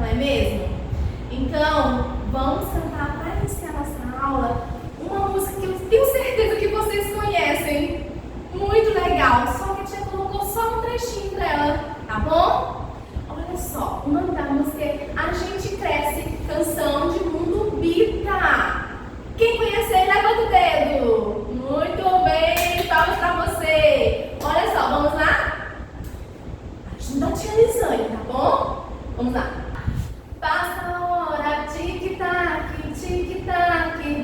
não é mesmo? Então, vamos cantar para iniciar nossa aula uma música que eu tenho certeza que vocês conhecem. Muito legal, só que a tia colocou só um trechinho dela, tá bom? Olha só, o nome da música é A Gente Cresce, canção de Mundo Bita. Quem conhece aí, levanta o dedo. Muito bem, palmas pra você. Olha só, vamos lá? Ajuda a tia Lisane, tá bom? Vamos lá. Passa a hora, tic-tac,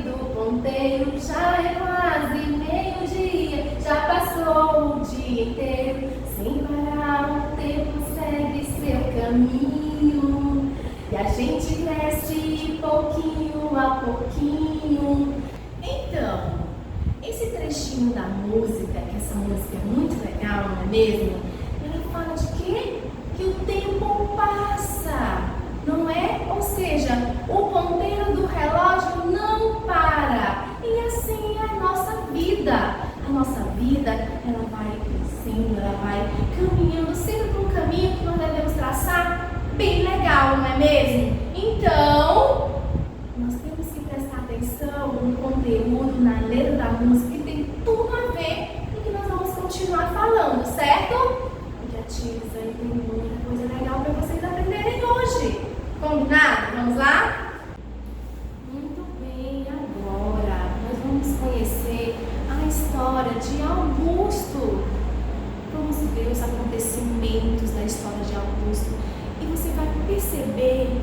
do ponteiro. Já é quase meio-dia, já passou o dia inteiro. Sem parar, o tempo segue seu caminho. E a gente cresce pouquinho a pouquinho. Então, esse trechinho da música, que essa música é muito legal, não é mesmo? Ela fala de quê? Que o tempo passa, não é? Ou seja, o ponteiro do relógio não para. E assim é a nossa vida. A nossa vida, ela vai crescendo, ela vai caminhando sempre por um caminho que nós devemos traçar bem legal, não é mesmo? Então, nós temos que prestar atenção no conteúdo, na letra da música, que tem tudo a ver com o que nós vamos continuar falando, certo? Porque a tia Lisane tem muita coisa legal para vocês aprenderem hoje. Combinado? Vamos lá? Muito bem, agora nós vamos conhecer a história de Augusto. Vamos ver os acontecimentos da história de Augusto e você vai perceber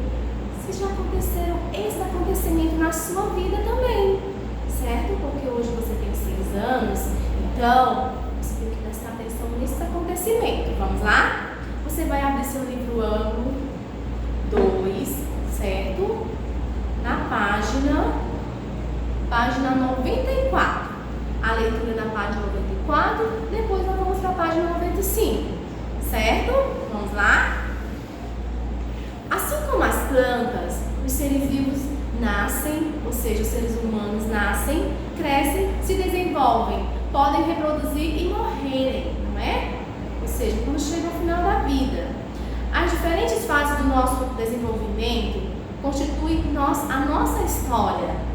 se já aconteceram esse acontecimento na sua vida também, certo? Porque hoje você tem 6 anos, então você tem que prestar atenção nesse acontecimento. Vamos lá? Você vai abrir seu livro ano 2, certo? Na página 94. A leitura na página 94, depois nós vamos para a página 95, certo? Vamos lá? Assim como as plantas, os seres vivos nascem, ou seja, os seres humanos nascem, crescem, se desenvolvem, podem reproduzir e morrerem, não é? Ou seja, quando chega ao final da vida. As diferentes fases do nosso desenvolvimento constituem a nossa história.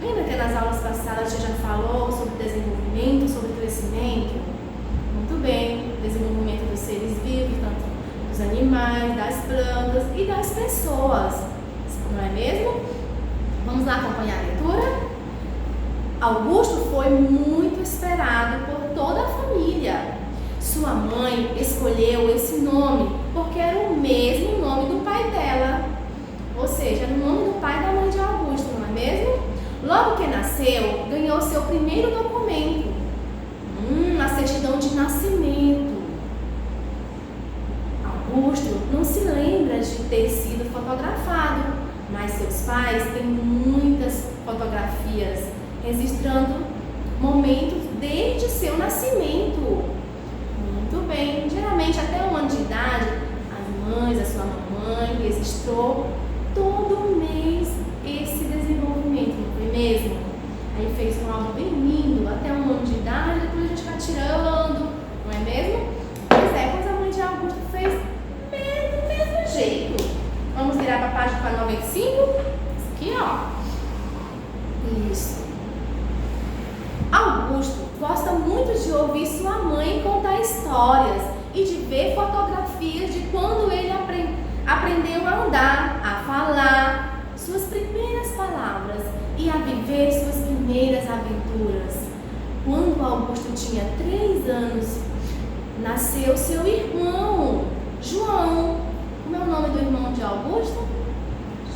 Lembra que nas aulas passadas a gente já falou sobre desenvolvimento, sobre crescimento? Muito bem, desenvolvimento dos seres vivos, tanto dos animais, das plantas e das pessoas, não é mesmo? Vamos lá acompanhar a leitura? Augusto foi muito esperado por toda a família. Sua mãe escolheu esse nome porque era o mesmo nome do pai dela. Ou seja, era o nome do pai e da mãe de Augusto, não é mesmo? Logo que nasceu, ganhou seu primeiro documento, a certidão de nascimento. Augusto não se lembra de ter sido fotografado, mas seus pais têm muitas fotografias registrando momentos desde seu nascimento. Muito bem, geralmente até 1 ano de idade, as mães, a sua mamãe registrou todo mês esse desenvolvimento, não foi mesmo? Aí fez um álbum bem lindo, até 1 ano de idade, depois a gente vai tirando, não é mesmo? Pois é, pois a mãe de Augusto fez do mesmo jeito. Vamos virar para a página 95? Isso aqui, ó. Isso. Augusto gosta muito de ouvir sua mãe contar histórias e de ver fotografias de quando ele aprendeu a andar, a falar suas primeiras palavras e a viver suas primeiras aventuras. Quando Augusto tinha 3 anos, nasceu seu irmão, João. Como é o nome do irmão de Augusto?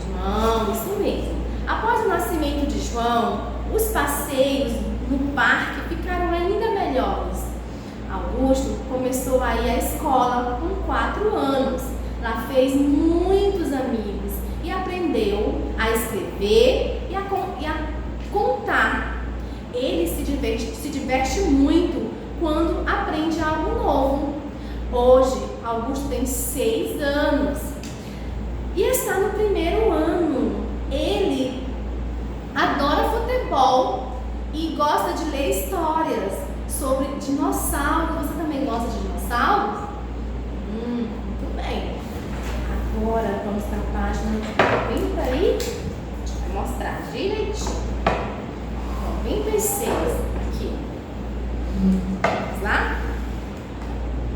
João, isso mesmo. Após o nascimento de João, os passeios no parque ficaram ainda melhores. Augusto começou a ir à escola com 4 anos. Lá fez muitos amigos e aprendeu a escrever e a contar. Ele se diverte muito quando aprende algo novo. Hoje, Augusto tem 6 anos e está no 1º ano. Ele adora futebol e gosta de ler histórias sobre dinossauros. Você também gosta de dinossauros? Muito bem. Agora, Agora vamos para a página 90 aí. Vai mostrar direitinho. 96 aqui. Vamos lá?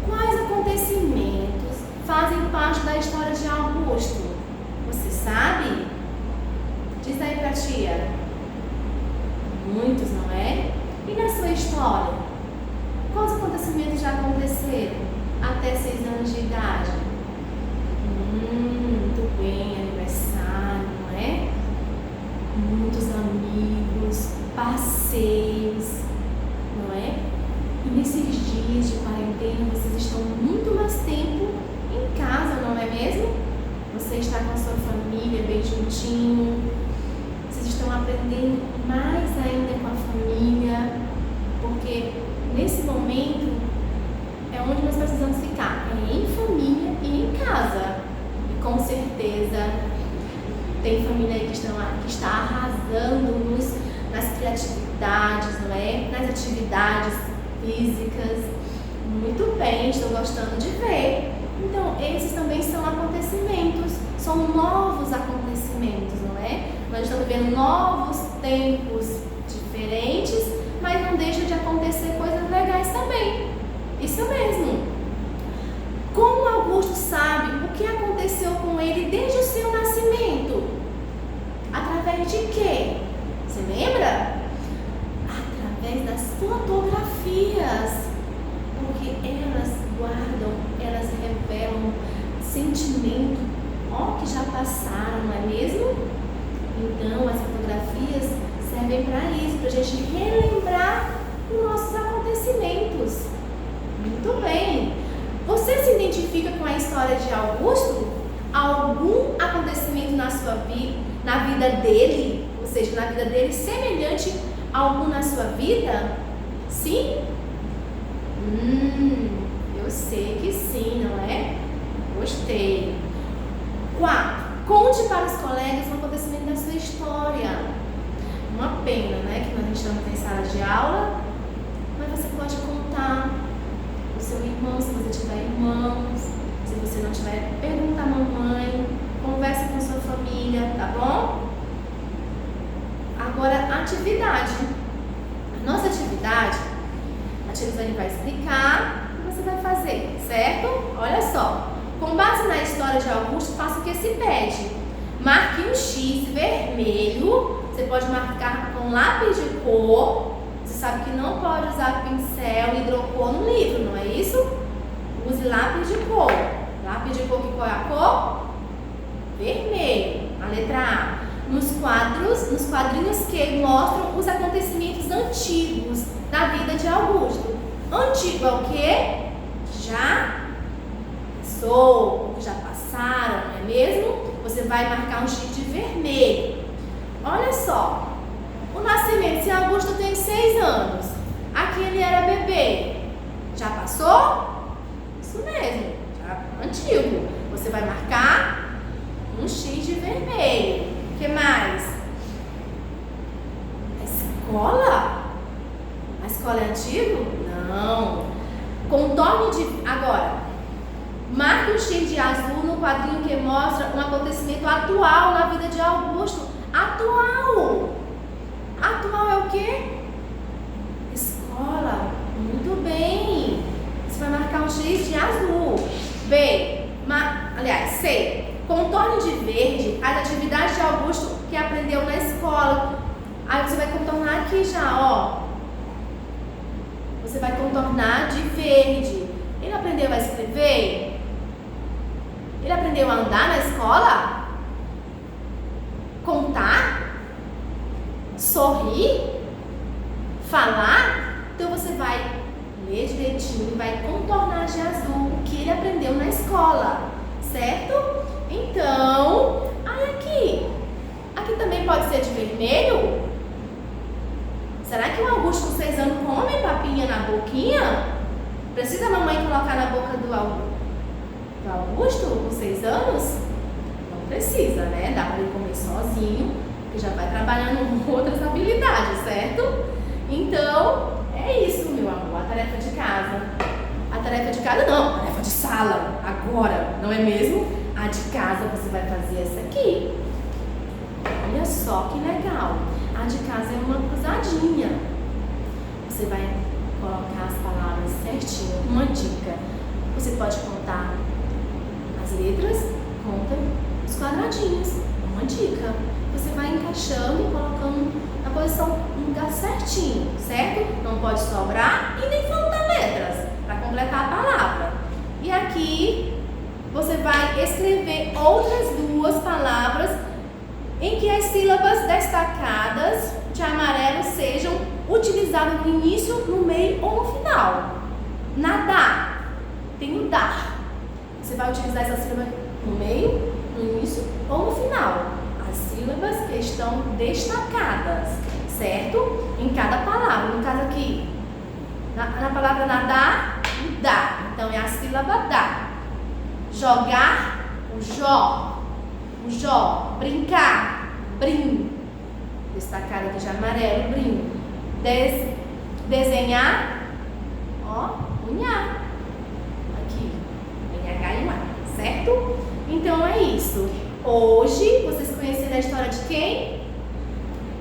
Quais acontecimentos fazem parte da história de Augusto? Você sabe? Diz aí pra tia. Muitos, não é? E na sua história? Quais acontecimentos já aconteceram até 6 anos de idade? Muito bem, aniversário, não é? Muitos amigos, passeios, não é? E nesses dias de quarentena, vocês estão muito mais tempo em casa, não é mesmo? Você está com a sua família bem juntinho, vocês estão aprendendo mais ainda com a família, porque nesse momento é onde nós precisamos ficar, é em família e em casa. E com certeza tem família aí que está arrasando nas criatividades, não é? Nas atividades físicas. Muito bem, estou gostando de ver. Então, esses também são acontecimentos, são novos acontecimentos, não é? Nós estamos vivendo novos tempos diferentes, mas não deixa de acontecer coisas legais também. Isso mesmo. Como Augusto sabe o que aconteceu com ele desde o seu nascimento? Através de quê? Você lembra? Através das fotografias. Porque elas guardam, elas revelam sentimento, que já passaram, não é mesmo? Então, as fotografias servem para isso, para a gente relembrar os nossos acontecimentos. Muito bem. Você se identifica com a história de Augusto? Algum acontecimento na sua vida, na vida dele, ou seja, na vida dele, semelhante a algum na sua vida? Sim? Eu sei que sim, não é? Gostei. 4. Conte para os colegas um acontecimento da sua história. Uma pena, né? Que nós estamos em sala de aula, mas você pode contar o seu irmão, se você tiver irmãos. Se você não tiver, pergunta à mamãe, conversa com sua família, tá bom? Agora, atividade. A nossa atividade, a Tirizane vai explicar o que você vai fazer, certo? Olha só. Com base na história de Augusto, faça o que se pede. Marque um X vermelho. Você pode marcar com lápis de cor. Você sabe que não pode usar pincel e hidrocor no livro, não é isso? Use lápis de cor. Lápis de cor, que qual é a cor? Vermelho. A letra A. Nos quadrinhos que mostram os acontecimentos antigos da vida de Augusto. Antigo é o quê? Já passou, já passaram, não é mesmo? Você vai marcar um X de vermelho. Olha só, o nascimento, se Augusto tem 6 anos, aqui ele era bebê, já passou? Isso mesmo, já antigo. Você vai marcar um X de vermelho. O que mais? A escola? A escola é antigo? Não. Contorne de... Agora, marque um X de azul no quadrinho que mostra um acontecimento atual na vida de Augusto. Atual! Atual é o quê? Escola. Muito bem. Você vai marcar um X de azul. B. C. Contorne de verde as atividades de Augusto que aprendeu na escola. Aí você vai contornar aqui já, ó. Você vai contornar de verde. Ele aprendeu a escrever? Ele aprendeu a andar na escola? Contar? Sorrir? Falar? Então você vai ler direitinho e vai contornar de azul o que ele aprendeu na escola, certo? Então, aqui também pode ser de vermelho? Será que o Augusto com 6 anos come papinha na boquinha? Precisa a mamãe colocar na boca do Augusto com 6 anos? Não precisa, né? Dá para ele comer sozinho, que já vai trabalhando com outras habilidades, certo? Então, é isso, meu amor, a tarefa de casa. A tarefa de casa não, a tarefa de sala, agora, não é mesmo? A de casa você vai fazer essa aqui. Olha só que legal. A de casa é uma cruzadinha. Você vai colocar as palavras certinho. Uma dica. Você pode contar as letras, conta os quadradinhos. Uma dica. Você vai encaixando e colocando na posição, no lugar certinho, certo? Não pode sobrar e nem faltar letras para completar a palavra. E aqui você vai escrever outras duas palavras em que as sílabas destacadas de amarelo sejam utilizadas no início, no meio ou no final. Nadar, tem o dar. Você vai utilizar essa sílaba no meio, no início ou no final. As sílabas que estão destacadas, certo? Em cada palavra. No caso aqui, na palavra nadar, o dá. Então é a sílaba dá. Jogar, o jó. O jó. Brincar, brim. Destacado aqui de amarelo, brim. Desenhar, ó, unhar. Aqui, H e U, certo? Então é isso. Hoje vocês conheceram a história de quem?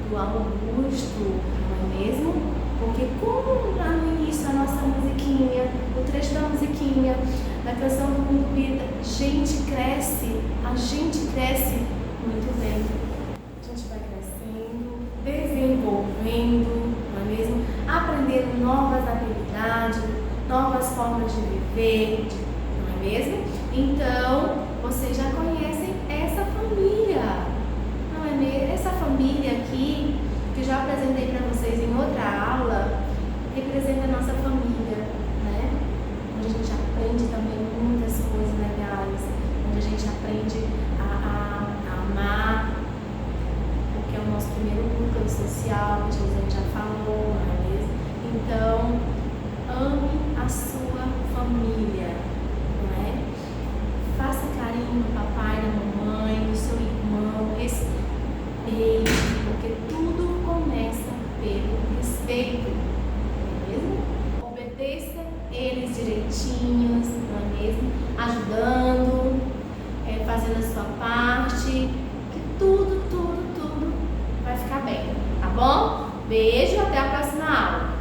Do Augusto, não é mesmo? Porque como lá no início a nossa musiquinha, o trecho da musiquinha, da canção do Mundo Vida, a gente cresce muito bem. A gente vai crescendo, desenvolvendo, não é mesmo? Aprendendo novas habilidades, novas formas de viver, não é mesmo? Então, vocês já conhecem essa família, não é mesmo? Essa família aqui, que já apresentei para vocês em outra aula, representa a nossa família, né? Onde a gente aprende também muitas coisas legais, onde a gente aprende a amar, porque é o nosso primeiro núcleo social, que a gente já falou, não é mesmo? Então, ame a sua família, não é? Faça carinho no papai, na mamãe, no seu irmão, respeite, porque tudo começa pelo respeito, não é mesmo? Obedeça eles direitinhos, não é mesmo? Ajudando, fazendo a sua parte, que tudo vai ficar bem, tá bom? Beijo, até a próxima aula.